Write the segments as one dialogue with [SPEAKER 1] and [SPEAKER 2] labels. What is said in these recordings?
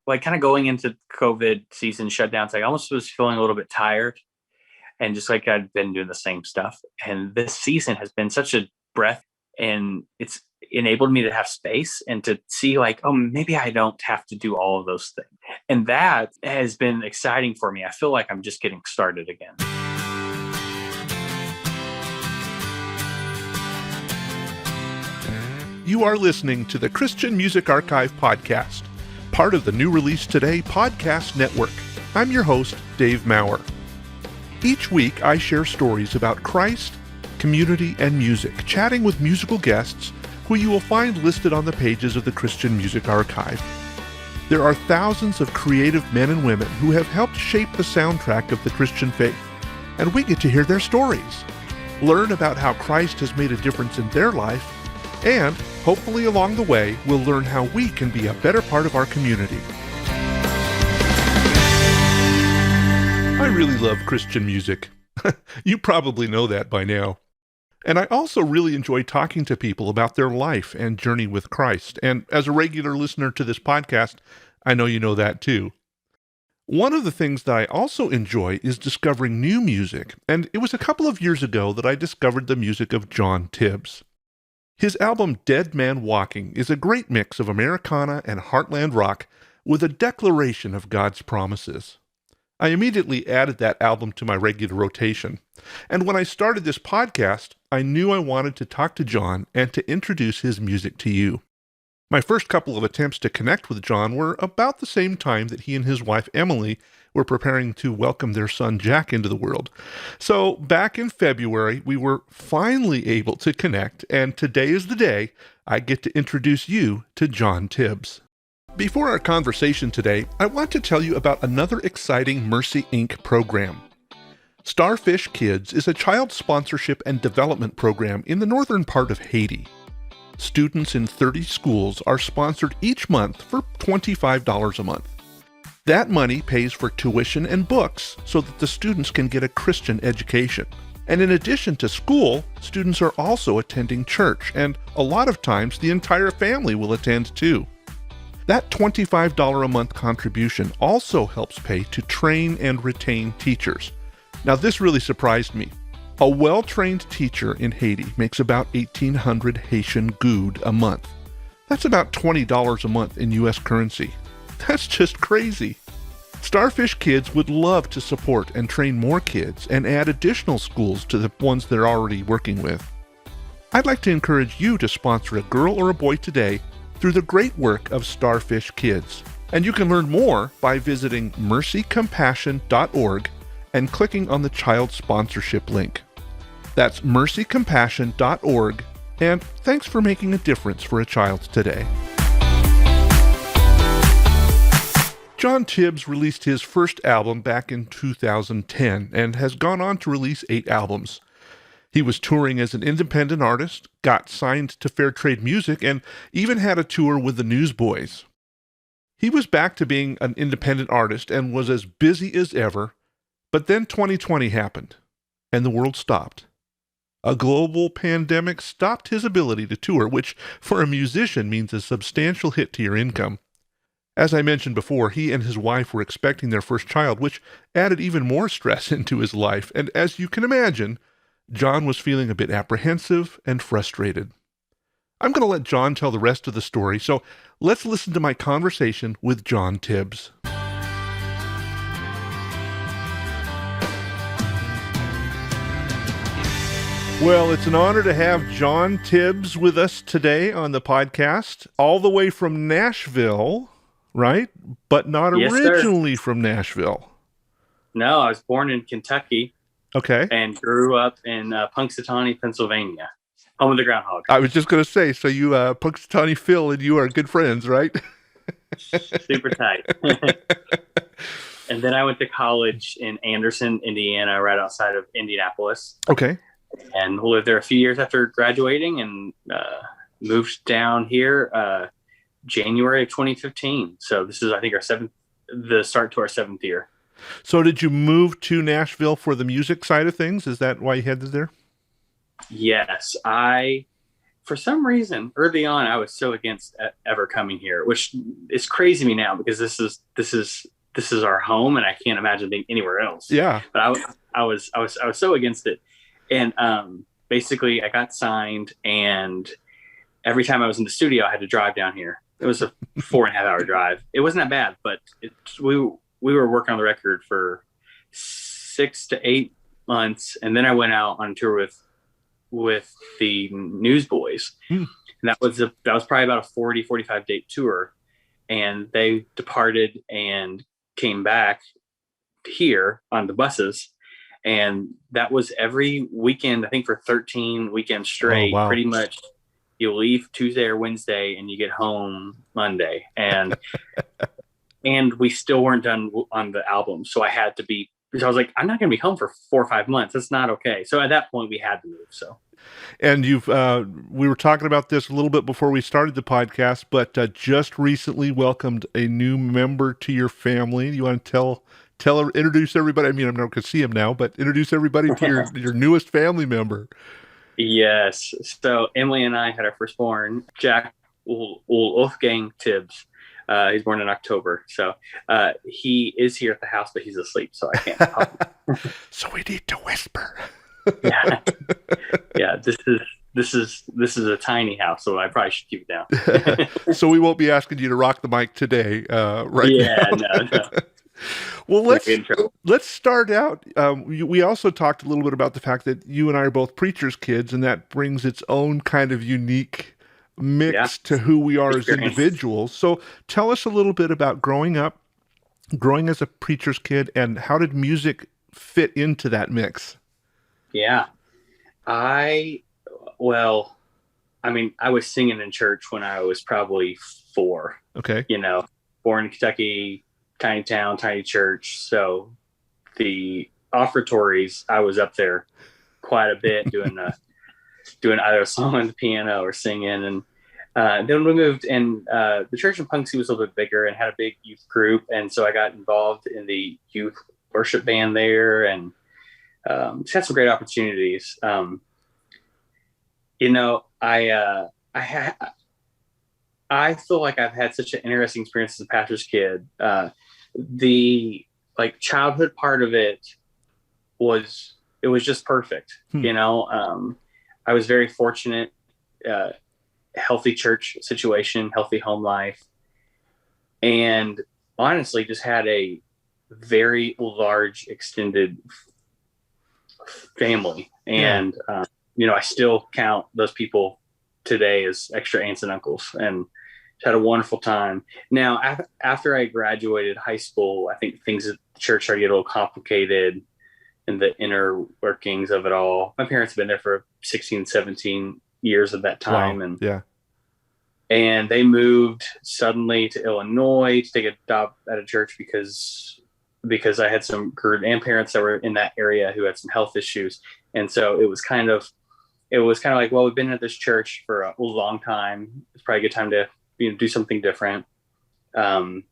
[SPEAKER 1] like kind of going into COVID season shutdowns, I almost was feeling a little bit tired and just like I'd been doing the same stuff. And this season has been such a breath, and it's enabled me to have space and to see like, oh, maybe I don't have to do all of those things. And that has been exciting for me. I feel like I'm just getting started again.
[SPEAKER 2] You are listening to the Christian Music Archive podcast, part of the New Release Today podcast network. I'm your host, Dave Maurer. Each week, I share stories about Christ, community, and music, chatting with musical guests who you will find listed on the pages of the Christian Music Archive. There are thousands of creative men and women who have helped shape the soundtrack of the Christian faith, and we get to hear their stories, learn about how Christ has made a difference in their life, and hopefully along the way, we'll learn how we can be a better part of our community. I really love Christian music. You probably know that by now. And I also really enjoy talking to people about their life and journey with Christ. And as a regular listener to this podcast, I know you know that too. One of the things that I also enjoy is discovering new music. And it was a couple of years ago that I discovered the music of John Tibbs. His album Dead Man Walking is a great mix of Americana and heartland rock with a declaration of God's promises. I immediately added that album to my regular rotation. And when I started this podcast, I knew I wanted to talk to John and to introduce his music to you. My first couple of attempts to connect with John were about the same time that he and his wife Emily were preparing to welcome their son Jack into the world. So back in February, we were finally able to connect, and today is the day I get to introduce you to John Tibbs. Before our conversation today, I want to tell you about another exciting Mercy Inc. program. Starfish Kids is a child sponsorship and development program in the northern part of Haiti. Students in 30 schools are sponsored each month for $25 a month. That money pays for tuition and books so that the students can get a Christian education. And in addition to school, students are also attending church, and a lot of times the entire family will attend too. That $25 a month contribution also helps pay to train and retain teachers. Now this really surprised me. A well-trained teacher in Haiti makes about 1,800 Haitian goud a month. That's about $20 a month in U.S. currency. That's just crazy. Starfish Kids would love to support and train more kids and add additional schools to the ones they're already working with. I'd like to encourage you to sponsor a girl or a boy today through the great work of Starfish Kids. And you can learn more by visiting mercycompassion.org and clicking on the child sponsorship link. That's mercycompassion.org, and thanks for making a difference for a child today. John Tibbs released his first album back in 2010 and has gone on to release 8 albums. He was touring as an independent artist, got signed to Fair Trade Music, and even had a tour with the Newsboys. He was back to being an independent artist and was as busy as ever, but then 2020 happened, and the world stopped. A global pandemic stopped his ability to tour, which for a musician means a substantial hit to your income. As I mentioned before, he and his wife were expecting their first child, which added even more stress into his life, and as you can imagine, John was feeling a bit apprehensive and frustrated. I'm going to let John tell the rest of the story, so let's listen to my conversation with John Tibbs. Well, it's an honor to have John Tibbs with us today on the podcast, all the way from Nashville, right? But not
[SPEAKER 1] Yes,
[SPEAKER 2] originally from Nashville.
[SPEAKER 1] No, I was born in Kentucky.
[SPEAKER 2] Okay.
[SPEAKER 1] And grew up in Punxsutawney, Pennsylvania, home of the groundhog.
[SPEAKER 2] I was just going to say, so you, Punxsutawney Phil and you are good friends, right?
[SPEAKER 1] Super tight. And then I went to college in Anderson, Indiana, right outside of Indianapolis.
[SPEAKER 2] Okay.
[SPEAKER 1] And lived there a few years after graduating and moved down here January of 2015. So this is, I think, the start to our 7th year.
[SPEAKER 2] So did you move to Nashville for the music side of things? Is that why you headed there?
[SPEAKER 1] Yes. I for some reason early on I was so against ever coming here, which is crazy to me now because this is our home and I can't imagine being anywhere else.
[SPEAKER 2] Yeah.
[SPEAKER 1] But I was so against it. And basically I got signed, and every time I was in the studio I had to drive down here. It was a 4.5 hour drive. It wasn't that bad, but we were working on the record for 6 to 8 months, and then I went out on tour with the Newsboys. And that was probably about a 45 date tour, and they departed and came back here on the buses, and that was every weekend, I think for 13 weekends straight.
[SPEAKER 2] Oh, wow.
[SPEAKER 1] Pretty much you leave Tuesday or Wednesday and you get home Monday, and and we still weren't done on the album, so I had to be, because I was like, I'm not going to be home for 4 or 5 months. That's not okay. So at that point we had to move. So,
[SPEAKER 2] and we were talking about this a little bit before we started the podcast, but just recently welcomed a new member to your family. You want to introduce everybody? I mean, I'm not going to see him now, but introduce everybody to your newest family member.
[SPEAKER 1] Yes. So Emily and I had our firstborn, Jack Wolfgang Tibbs. He's born in October. So he is here at the house, but he's asleep, so I can't talk.
[SPEAKER 2] So we need to whisper.
[SPEAKER 1] Yeah. Yeah. This is a tiny house, so I probably should keep it down.
[SPEAKER 2] So we won't be asking you to rock the mic today, right?
[SPEAKER 1] Yeah,
[SPEAKER 2] now.
[SPEAKER 1] no.
[SPEAKER 2] Well, let's start out. We also talked a little bit about the fact that you and I are both preachers' kids, and that brings its own kind of unique mix to who we are as individuals. So tell us a little bit about growing as a preacher's kid, and how did music fit into that mix?
[SPEAKER 1] Yeah. I was singing in church when I was probably 4.
[SPEAKER 2] Okay.
[SPEAKER 1] Born in Kentucky, tiny town, tiny church. So the offertories, I was up there quite a bit doing either a song on the piano or singing. And then we moved, and the church in Punxsutawney was a little bit bigger and had a big youth group. And so I got involved in the youth worship band there, and just had some great opportunities. I feel like I've had such an interesting experience as a pastor's kid. The childhood part of it was just perfect. I was very fortunate, healthy church situation, healthy home life, and honestly just had a very large extended family. And I still count those people today as extra aunts and uncles, and had a wonderful time. Now, after I graduated high school, I think things at the church started to get a little complicated in the inner workings of it all. My parents have been there for 16, 17 years at that time.
[SPEAKER 2] Wow.
[SPEAKER 1] And they moved suddenly to Illinois to take a job at a church because I had some grandparents that were in that area who had some health issues. And so it was kind of like, well, we've been at this church for a long time. It's probably a good time to do something different. And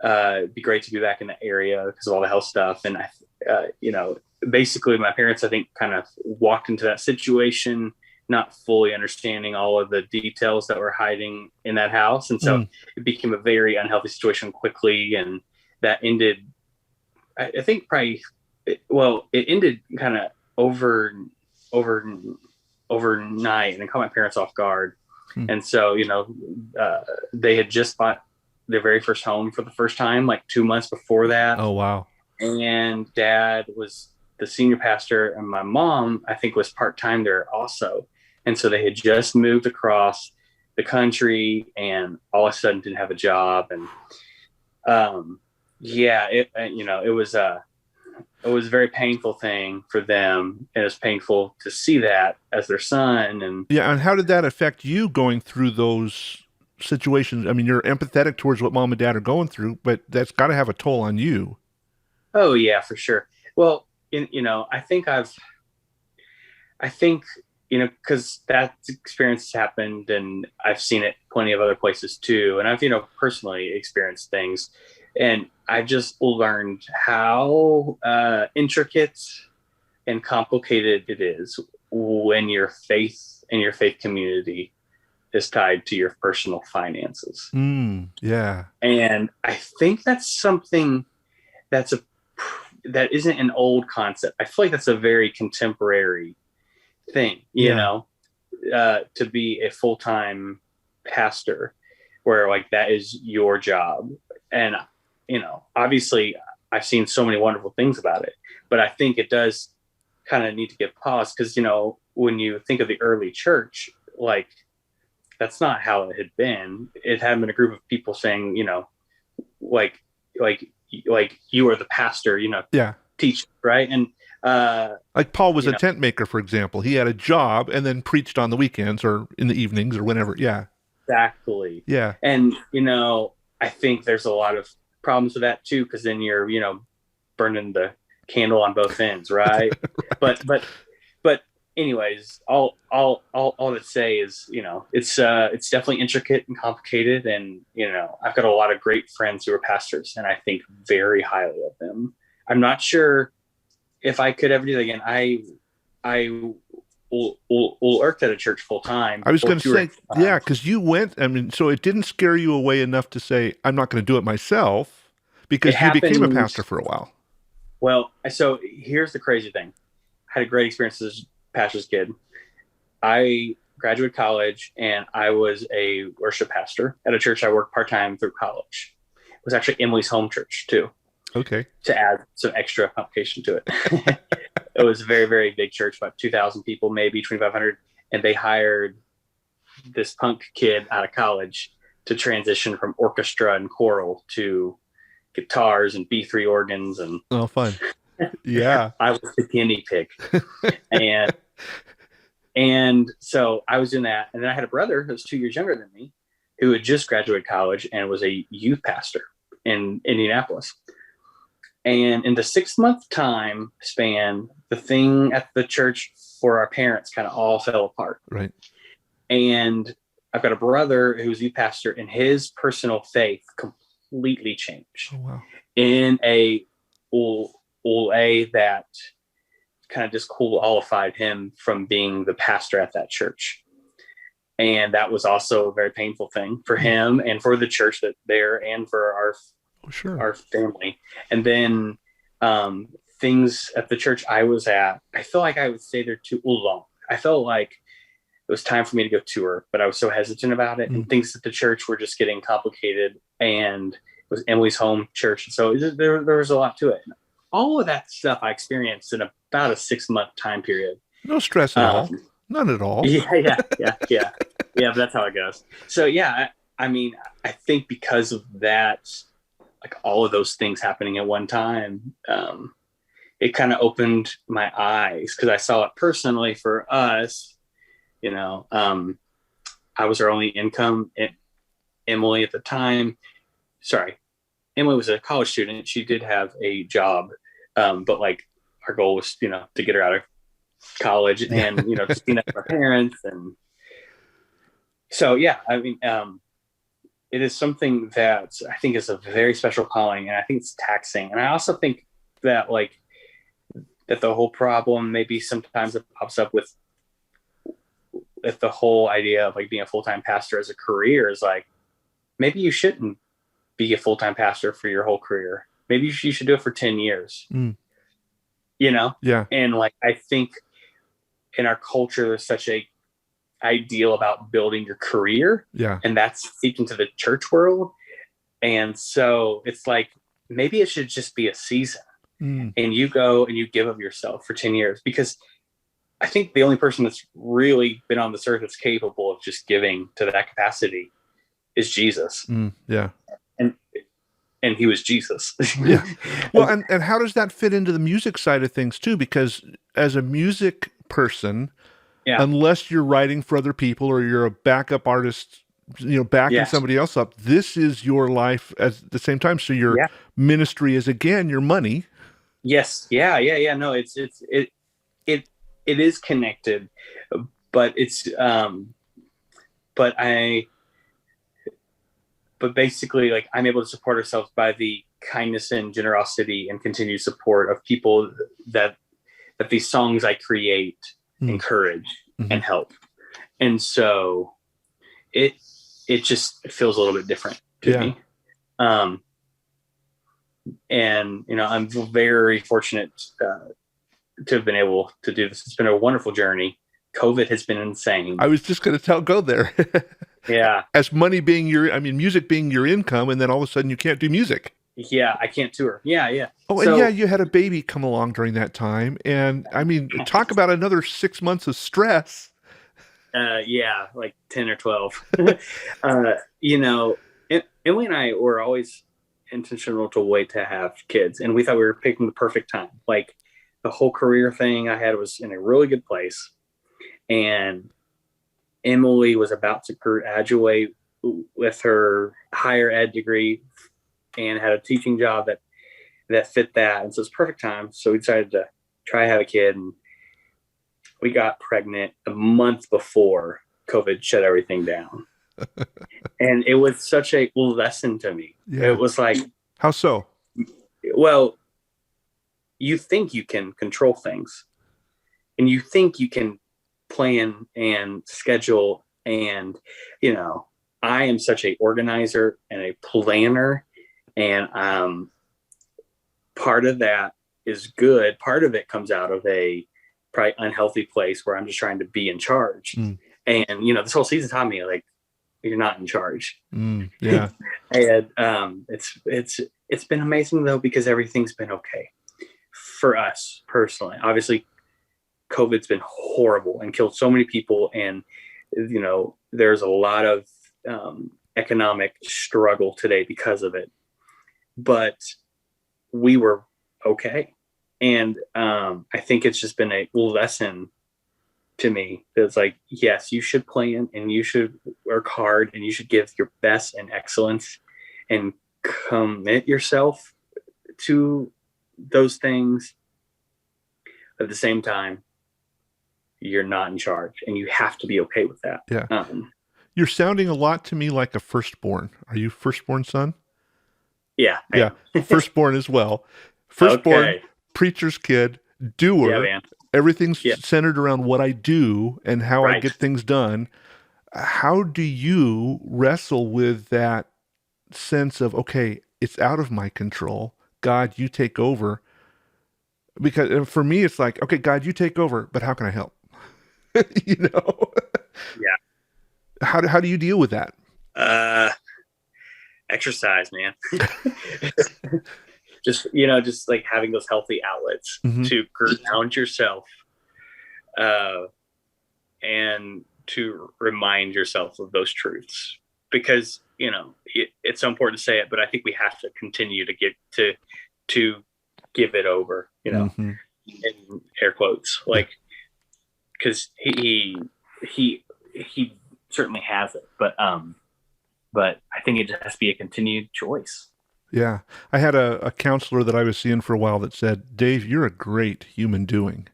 [SPEAKER 1] it'd be great to be back in the area because of all the health stuff. And basically my parents, I think, kind of walked into that situation not fully understanding all of the details that were hiding in that house. And so it became a very unhealthy situation quickly. And that ended, I think it ended kind of overnight, and it caught my parents off guard. And so, they had just bought their very first home for the first time, like 2 months before that.
[SPEAKER 2] Oh, wow.
[SPEAKER 1] And Dad was the senior pastor, and my mom, I think, was part-time there also. And so they had just moved across the country and all of a sudden didn't have a job. And it was a very painful thing for them. And it was painful to see that as their son. And
[SPEAKER 2] how did that affect you going through those situations? I mean, you're empathetic towards what mom and dad are going through, but that's got to have a toll on you.
[SPEAKER 1] Oh yeah, for sure. Well, I think, because that experience has happened, and I've seen it plenty of other places too. And I've, personally experienced things, and I've just learned how intricate and complicated it is when your faith community is tied to your personal finances.
[SPEAKER 2] Yeah.
[SPEAKER 1] And I think that's something that isn't an old concept. I feel like that's a very contemporary thing, to be a full-time pastor where like that is your job. And, obviously I've seen so many wonderful things about it, but I think it does kind of need to get paused because, when you think of the early church, like that's not how it had been. It had been a group of people saying, like you are the pastor,
[SPEAKER 2] Yeah.
[SPEAKER 1] teach, right? And
[SPEAKER 2] like Paul was a tent maker, for example. He had a job and then preached on the weekends or in the evenings or whenever. Yeah.
[SPEAKER 1] Exactly.
[SPEAKER 2] Yeah.
[SPEAKER 1] And, I think there's a lot of problems with that too, because then you're, burning the candle on both ends, right? Right. But anyways, all to say is, it's definitely intricate and complicated. And, I've got a lot of great friends who are pastors and I think very highly of them. I'm not sure if I could ever do that again. I worked at a church full time.
[SPEAKER 2] I was going to say, yeah, because you went, so it didn't scare you away enough to say, I'm not going to do it myself, because you became a pastor for a while.
[SPEAKER 1] Well, so here's the crazy thing. I had a great experience as a pastor's kid. I graduated college and I was a worship pastor at a church I worked part-time through college. It was actually Emily's home church too.
[SPEAKER 2] Okay.
[SPEAKER 1] To add some extra complication to it. It was a very, very big church, about 2,000 people, maybe 2,500. And they hired this punk kid out of college to transition from orchestra and choral to guitars and B3 organs. And
[SPEAKER 2] oh, fun. Yeah.
[SPEAKER 1] I was the guinea pig. And so I was doing that. And then I had a brother who was 2 years younger than me who had just graduated college and was a youth pastor in Indianapolis. And in the 6-month time span, the thing at the church for our parents kind of all fell apart.
[SPEAKER 2] Right.
[SPEAKER 1] And I've got a brother who's youth pastor, and his personal faith completely changed.
[SPEAKER 2] Oh, wow.
[SPEAKER 1] In a way that kind of disqualified him from being the pastor at that church. And that was also a very painful thing for him and for the church that there and for our family. And then things at the church I was at, I feel like I would stay there too long. I felt like it was time for me to go tour, but I was so hesitant about it. And things at the church were just getting complicated, and it was Emily's home church. And so there was a lot to it. All of that stuff I experienced in about a 6-month time period.
[SPEAKER 2] No stress at all. None at all.
[SPEAKER 1] Yeah. But that's how it goes. So yeah, I think because of that, like all of those things happening at one time, it kind of opened my eyes because I saw it personally for us. I was our only income. Emily at the time, Emily was a college student. She did have a job, but like our goal was, to get her out of college and, to see that our parents. And so, yeah, it is something that I think is a very special calling, and I think it's taxing. And I also think that that the whole problem maybe sometimes it pops up with the whole idea of like being a full-time pastor as a career is like, maybe you shouldn't be a full-time pastor for your whole career. Maybe you should do it for 10 years,
[SPEAKER 2] Yeah.
[SPEAKER 1] And like, I think in our culture, there's such a ideal about building your career.
[SPEAKER 2] Yeah.
[SPEAKER 1] And that's speaking to the church world. And so it's like, maybe it should just be a season and you go and you give of yourself for 10 years, because I think the only person that's really been on this earth that's capable of just giving to that capacity is Jesus.
[SPEAKER 2] Yeah.
[SPEAKER 1] And he was Jesus.
[SPEAKER 2] Yeah. Well, and how does that fit into the music side of things too? Because as a music person, unless you're writing for other people or you're a backup artist, backing somebody else up, this is your life at the same time. So your ministry is again your money.
[SPEAKER 1] Yes. Yeah. No, it is connected, but it's but basically, like, I'm able to support ourselves by the kindness and generosity and continued support of people that these songs I create and courage
[SPEAKER 2] Mm-hmm.
[SPEAKER 1] and help. And so it just feels a little bit different to me. And I'm very fortunate to have been able to do this. It's been a wonderful journey. COVID has been insane.
[SPEAKER 2] I was just going to go there.
[SPEAKER 1] Yeah.
[SPEAKER 2] As money being music being your income, and then all of a sudden you can't do music.
[SPEAKER 1] Yeah, I can't tour. Yeah.
[SPEAKER 2] Oh, and you had a baby come along during that time. And talk about another 6 months of stress.
[SPEAKER 1] Yeah, like 10 or 12. Emily and I were always intentional to wait to have kids, and we thought we were picking the perfect time. Like, the whole career thing I had was in a really good place, and Emily was about to graduate with her higher ed degree and had a teaching job that fit that, and so it's perfect time. So we decided to try to have a kid, and we got pregnant a month before COVID shut everything down. And it was such a lesson to me. Yeah. It was like,
[SPEAKER 2] how so?
[SPEAKER 1] Well, you think you can control things, and you think you can plan and schedule. And, I am such a organizer and a planner, and part of that is good. Part of it comes out of a probably unhealthy place where I'm just trying to be in charge. And, this whole season taught me, like, you're not in charge.
[SPEAKER 2] Yeah.
[SPEAKER 1] And it's been amazing, though, because everything's been okay for us personally. Obviously, COVID's been horrible and killed so many people. And, there's a lot of economic struggle today because of it. But we were okay. And I think it's just been a lesson to me that's like, yes, you should plan, and you should work hard, and you should give your best and excellence and commit yourself to those things. At the same time, you're not in charge, and you have to be okay with that.
[SPEAKER 2] Yeah. You're sounding a lot to me like a firstborn. Are you firstborn son?
[SPEAKER 1] Yeah.
[SPEAKER 2] Yeah. Firstborn as well. Firstborn, okay. Preacher's kid, doer.
[SPEAKER 1] Yeah, man.
[SPEAKER 2] Everything's centered around what I do and how I get things done. How do you wrestle with that sense of, okay, it's out of my control. God, you take over. Because for me, it's like, okay, God, you take over, but how can I help?
[SPEAKER 1] Yeah.
[SPEAKER 2] How do you deal with that?
[SPEAKER 1] Exercise, man. just like having those healthy outlets to ground yourself, and to remind yourself of those truths, because it's so important to say it, but I think we have to continue to get to give it over, in air quotes, like, because he certainly has it, but I think it just has to be a continued choice.
[SPEAKER 2] Yeah. I had a counselor that I was seeing for a while that said, Dave, you're a great human doing.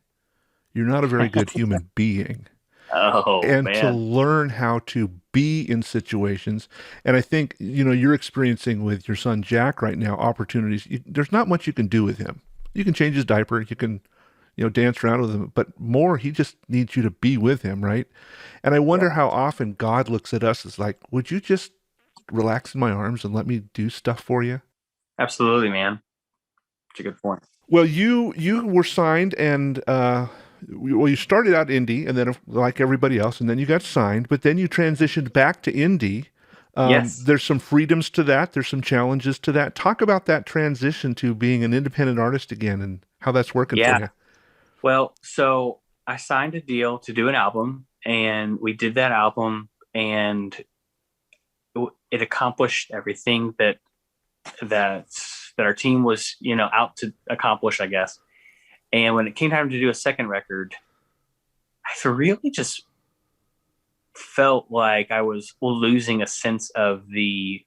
[SPEAKER 2] You're not a very good human being.
[SPEAKER 1] Oh,
[SPEAKER 2] and
[SPEAKER 1] man.
[SPEAKER 2] To learn how to be in situations. And I think, you're experiencing with your son, Jack, right now, opportunities. There's not much you can do with him. You can change his diaper. You can, dance around with him, but more, he just needs you to be with him. Right. And I wonder how often God looks at us as like, would you just relax in my arms and let me do stuff for you?
[SPEAKER 1] Absolutely, man. That's a good point.
[SPEAKER 2] Well, you were signed, and you started out indie, and then like everybody else, and then you got signed, but then you transitioned back to indie.
[SPEAKER 1] Yes.
[SPEAKER 2] There's some freedoms to that. There's some challenges to that. Talk about that transition to being an independent artist again and how that's working for you.
[SPEAKER 1] Well, so I signed a deal to do an album, and we did that album, and it accomplished everything that our team was, out to accomplish, I guess. And when it came time to do a second record, I really just felt like I was losing a sense of the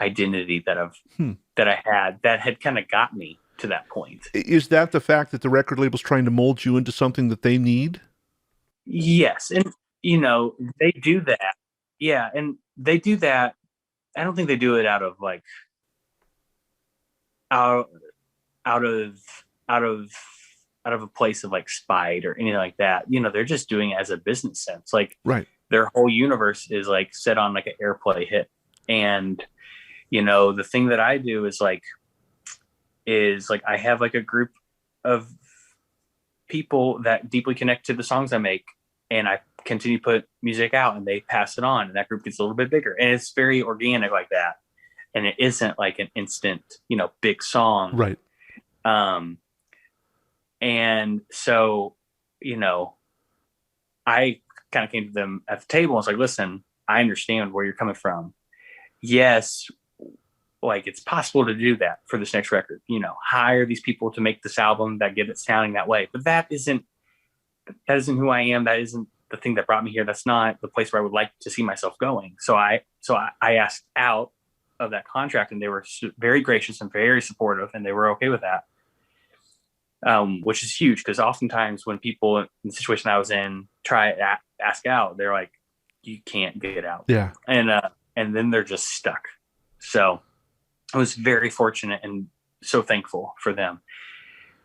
[SPEAKER 1] identity that I had kind of got me to that point.
[SPEAKER 2] Is that the fact that the record label's trying to mold you into something that they need?
[SPEAKER 1] Yes. And, they do that. Yeah. And they do that. I don't think they do it out of like, out of out of a place of like spite or anything like that. They're just doing it as a business sense. Like
[SPEAKER 2] Right.
[SPEAKER 1] their whole universe is like set on like an airplay hit. And, the thing that I do is like I have like a group of people that deeply connect to the songs I make, and I continue to put music out and they pass it on, and that group gets a little bit bigger, and it's very organic like that. And it isn't like an instant, big song.
[SPEAKER 2] Right.
[SPEAKER 1] And so, I kind of came to them at the table and was like, listen, I understand where you're coming from. Yes, like it's possible to do that for this next record, hire these people to make this album that get it sounding that way. But that isn't who I am. That isn't the thing that brought me here. That's not the place where I would like to see myself going. So I asked out of that contract, and they were very gracious and very supportive, and they were okay with that. Which is huge, because oftentimes when people in the situation I was in try to ask out, they're like, you can't get out.
[SPEAKER 2] Yeah.
[SPEAKER 1] And then they're just stuck. So I was very fortunate and so thankful for them.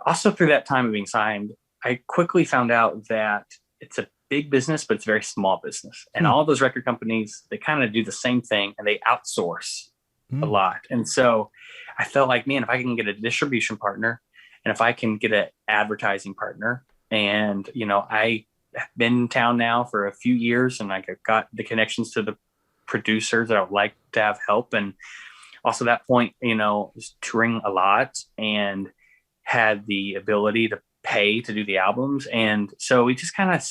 [SPEAKER 1] Also, through that time of being signed, I quickly found out that it's a big business, but it's a very small business. And all those record companies, they kind of do the same thing, and they outsource a lot. And so I felt like, man, if I can get a distribution partner, and if I can get an advertising partner, and, I have been in town now for a few years, and I got the connections to the producers that I would like to have help. And also that point, was touring a lot and had the ability to pay to do the albums. And so we just kind of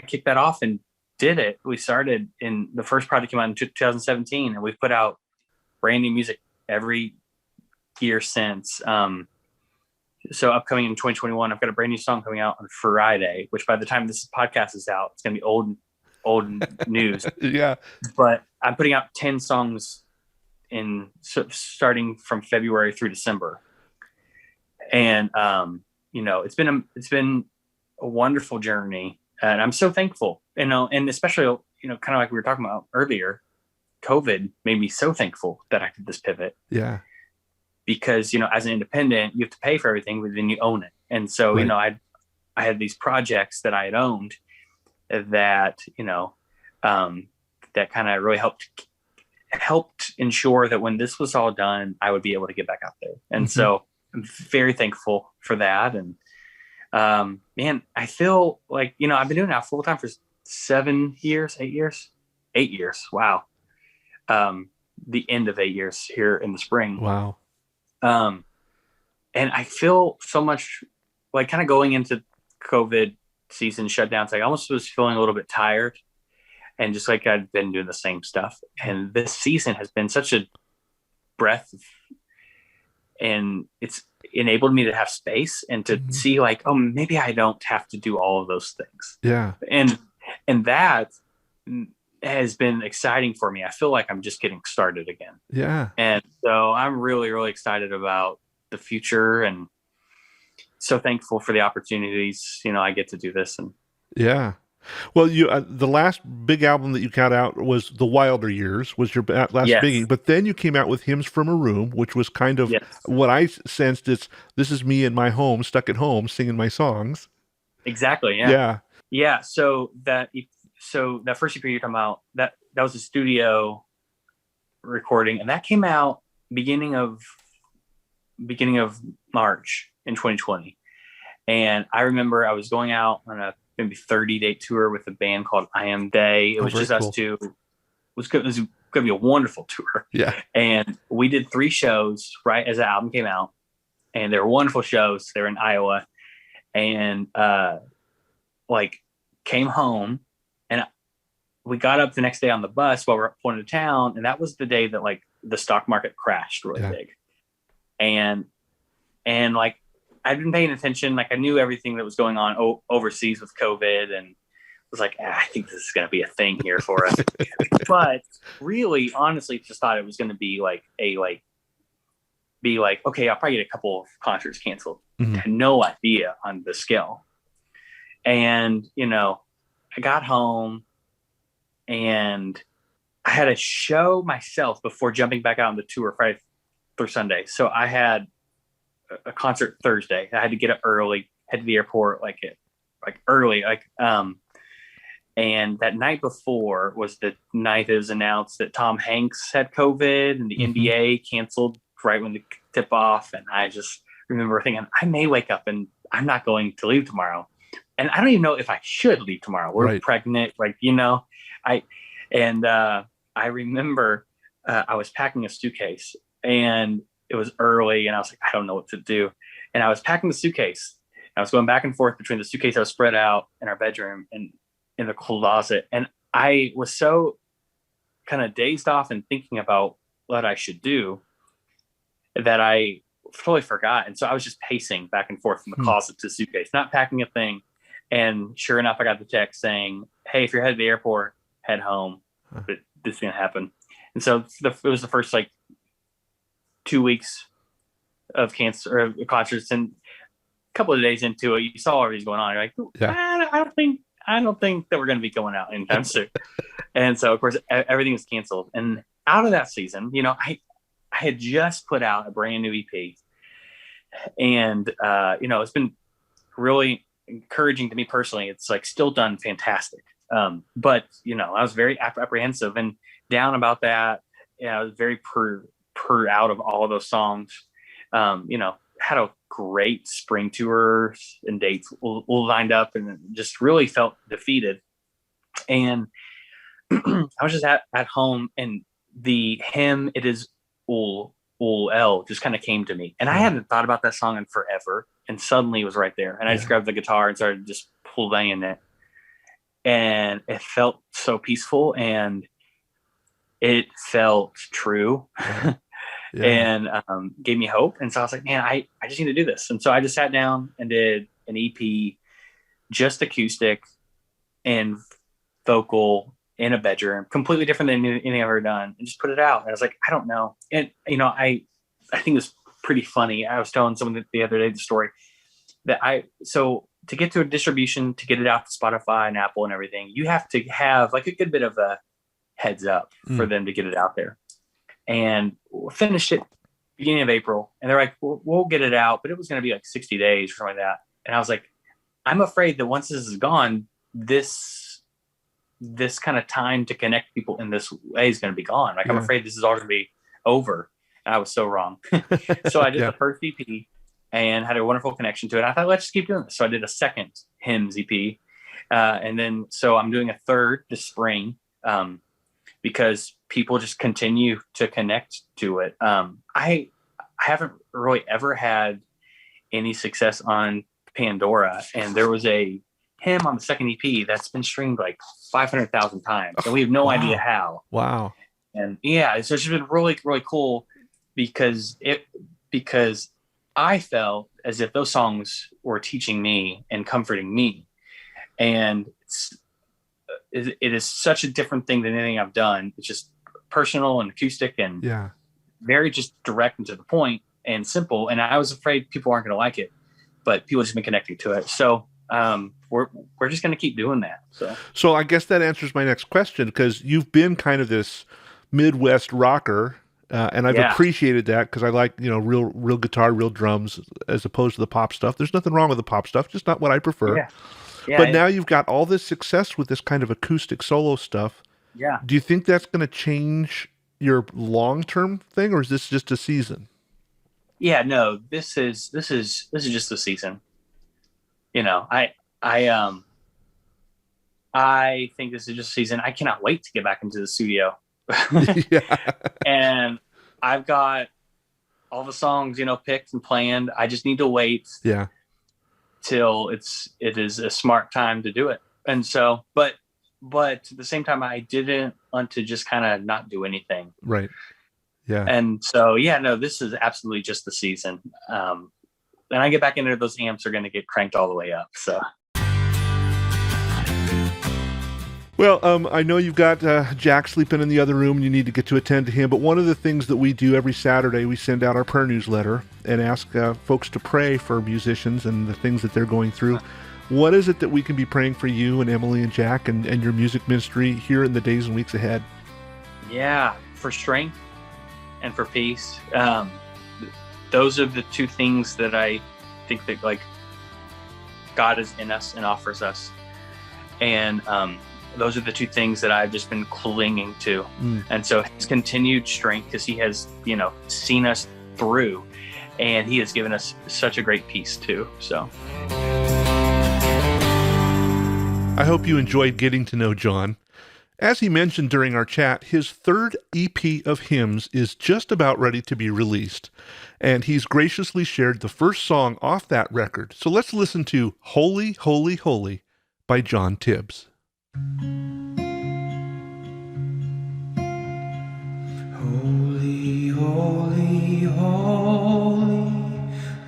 [SPEAKER 1] kicked that off and did it. We started in the first project came out in 2017, and we've put out brand new music every year since. So upcoming in 2021, I've got a brand new song coming out on Friday, which by the time this podcast is out, it's going to be old news.
[SPEAKER 2] Yeah.
[SPEAKER 1] But I'm putting out 10 songs starting from February through December. And, it's been a wonderful journey, and I'm so thankful, and especially, kind of like we were talking about earlier, COVID made me so thankful that I did this pivot.
[SPEAKER 2] Yeah.
[SPEAKER 1] Because, as an independent, you have to pay for everything, but then you own it. And so,
[SPEAKER 2] right.
[SPEAKER 1] I had these projects that I had owned that, that kind of really helped ensure that when this was all done, I would be able to get back out there. And so I'm very thankful for that. And, man, I feel like, I've been doing that full time for 8 years. Wow. The end of 8 years here in the spring.
[SPEAKER 2] Wow.
[SPEAKER 1] And I feel so much like kind of going into COVID season shutdowns, I almost was feeling a little bit tired, and just like I'd been doing the same stuff. And this season has been such a breath, and it's enabled me to have space and to see like, oh, maybe I don't have to do all of those things.
[SPEAKER 2] Yeah.
[SPEAKER 1] And that has been exciting for me. I feel like I'm just getting started again.
[SPEAKER 2] Yeah.
[SPEAKER 1] And so I'm really, really excited about the future, and so thankful for the opportunities, I get to do this. And
[SPEAKER 2] yeah. Well, you the last big album that you got out was The Wilder Years, was your last biggie, but then you came out with Hymns from a Room, which was kind of what I sensed is, this is me in my home, stuck at home, singing my songs.
[SPEAKER 1] Exactly. Yeah.
[SPEAKER 2] Yeah.
[SPEAKER 1] Yeah. So that first EP you're talking about, that was a studio recording, and that came out beginning of March in 2020. And I remember I was going out on a maybe 30-day tour with a band called I Am Day. It was just us two. It was going to be a wonderful tour.
[SPEAKER 2] Yeah.
[SPEAKER 1] And we did 3 shows right as the album came out, and they were wonderful shows. They were in Iowa, and came home, and we got up the next day on the bus while we're going to town, and that was the day that like the stock market crashed really big. And I'd been paying attention, like I knew everything that was going on overseas with COVID, and was like, I think this is going to be a thing here for us. But really, honestly, just thought it was going to be okay, I'll probably get a couple of concerts canceled. Had no idea on the scale. And, I got home, and I had a show myself before jumping back out on the tour Friday through Sunday. So I had a concert Thursday. I had to get up early, head to the airport like early, and that night before was the night it was announced that Tom Hanks had COVID and the NBA canceled right when the tip off. And I just remember thinking, I may wake up and I'm not going to leave tomorrow. And I don't even know if I should leave tomorrow. We're pregnant, I remember I was packing a suitcase and it was early and I was like, I don't know what to do. And I was packing the suitcase. I was going back and forth between the suitcase I was spread out in our bedroom and in the closet. And I was so kind of dazed off and thinking about what I should do that I totally forgot. And so I was just pacing back and forth from the closet to the suitcase, not packing a thing. And sure enough, I got the text saying, hey, if you're headed to the airport, head home. But this is going to happen. And so it was the first 2 weeks of concerts. And a couple of days into it, you saw everything's going on. You're like, I don't think that we're going to be going out anytime soon. And so, of course, everything was canceled. And out of that season, I had just put out a brand new EP. And, it's been really encouraging to me personally. It's still done fantastic. But, I was very apprehensive and down about that. I was very per out of all of those songs. Had a great spring tour and dates all lined up and just really felt defeated. And I was just at home and the hymn, It Is Ul just kind of came to me. And I hadn't thought about that song in forever. And suddenly it was right there. And I just grabbed the guitar and started just playing it. And it felt so peaceful and it felt true. And gave me hope. And so I was like, man, I just need to do this. And so I just sat down and did an EP, just acoustic and vocal in a bedroom, completely different than anything I've ever done, and just put it out. And I was like, I don't know. And, I think it was pretty funny. I was telling someone the other day the story that so to get to a distribution, to get it out to Spotify and Apple and everything, you have to have a good bit of a heads up for them to get it out there. And we finished it beginning of April. And they're like, we'll get it out. But it was going to be 60 days or something like that. And I was like, I'm afraid that once this is gone, this kind of time to connect people in this way is going to be gone. I'm afraid this is all going to be over. And I was so wrong. So I did the first EP and had a wonderful connection to it. I thought, let's just keep doing this. So I did a second hymns EP. And then, so I'm doing a third this spring. Because people just continue to connect to it. I haven't really ever had any success on Pandora, and there was a hymn on the second EP that's been streamed 500,000 times, and we have no idea how.
[SPEAKER 2] Wow. And
[SPEAKER 1] so it's just been really, really cool because I felt as if those songs were teaching me and comforting me, and it is such a different thing than anything I've done. It's just personal and acoustic and very just direct and to the point and simple. And I was afraid people aren't going to like it, but people just been connecting to it. So we're just going to keep doing that.
[SPEAKER 2] So I guess that answers my next question, because you've been kind of this Midwest rocker, and I've appreciated that because I like real guitar, real drums, as opposed to the pop stuff. There's nothing wrong with the pop stuff, just not what I prefer. But now you've got all this success with this kind of acoustic solo stuff.
[SPEAKER 1] Yeah.
[SPEAKER 2] Do you think that's going to change your long-term thing, or is this just a season?
[SPEAKER 1] Yeah, no, this is just a season. I think this is just a season. I cannot wait to get back into the studio. And I've got all the songs, picked and planned. I just need to wait. Till it is a smart time to do it. And so, but at the same time, I didn't want to just kind of not do anything.
[SPEAKER 2] Right. Yeah.
[SPEAKER 1] And so, no, this is absolutely just the season. And I get back into those amps are going to get cranked all the way up. So.
[SPEAKER 2] Well, I know you've got Jack sleeping in the other room and you need to get to attend to him, but one of the things that we do every Saturday, we send out our prayer newsletter and ask folks to pray for musicians and the things that they're going through. What is it that we can be praying for you and Emily and Jack and your music ministry here in the days and weeks ahead?
[SPEAKER 1] Yeah, for strength and for peace. those are the two things that I think that like God is in us and offers us. And those are the two things that I've just been clinging to. And so his continued strength, because he has, seen us through, and he has given us such a great peace too. So
[SPEAKER 2] I hope you enjoyed getting to know John. As he mentioned during our chat, his third EP of hymns is just about ready to be released, and he's graciously shared the first song off that record. So let's listen to Holy, Holy, Holy by John Tibbs.
[SPEAKER 3] Holy, holy, holy,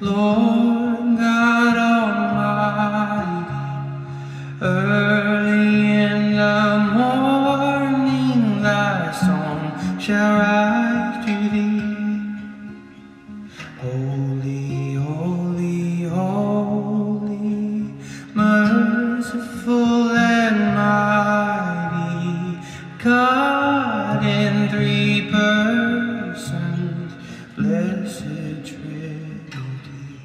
[SPEAKER 3] Lord God Almighty, early in the morning thy song shall rise to thee. Holy, holy, holy, merciful and mighty, God in three persons, blessed Trinity.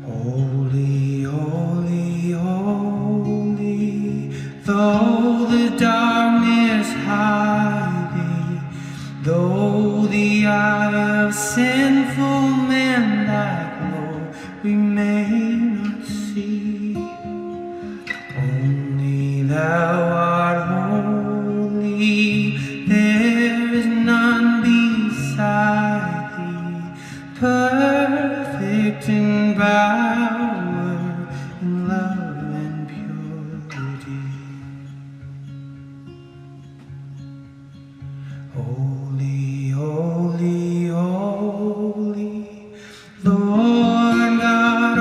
[SPEAKER 3] Holy, holy, holy, though the darkness hide thee, though the eye of sinful men thy glory may not see, only thou art holy, there is none beside thee, perfect in power, in love and purity. Holy, holy, holy, Lord God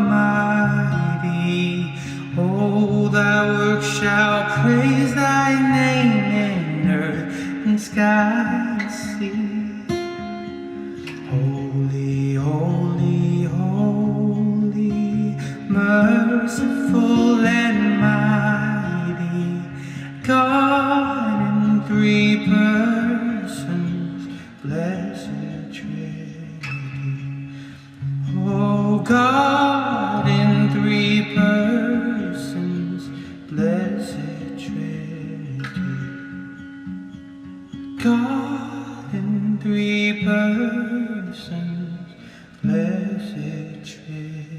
[SPEAKER 3] Almighty, oh, thy works shall praise thy name in earth and sky and sea. Holy, holy, holy, merciful and mighty, God in three persons, blessed Trinity. Oh, God in three persons, blessed Trinity. God in three persons, blessed Trinity.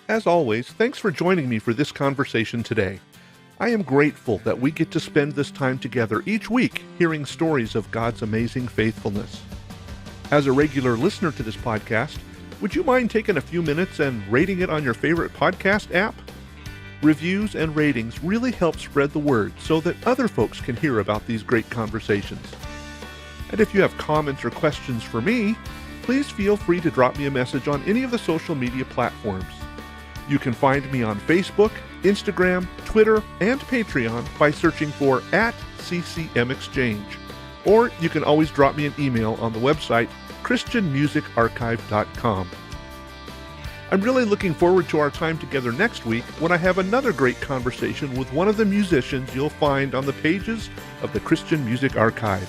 [SPEAKER 2] As always, thanks for joining me for this conversation today. I am grateful that we get to spend this time together each week hearing stories of God's amazing faithfulness. As a regular listener to this podcast, would you mind taking a few minutes and rating it on your favorite podcast app? Reviews and ratings really help spread the word so that other folks can hear about these great conversations. And if you have comments or questions for me, please feel free to drop me a message on any of the social media platforms. You can find me on Facebook, Instagram, Twitter, and Patreon by searching for @CCMExchange. Or you can always drop me an email on the website christianmusicarchive.com. I'm really looking forward to our time together next week when I have another great conversation with one of the musicians you'll find on the pages of the Christian Music Archive.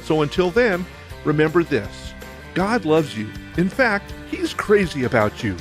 [SPEAKER 2] So until then, remember this: God loves you. In fact, He's crazy about you.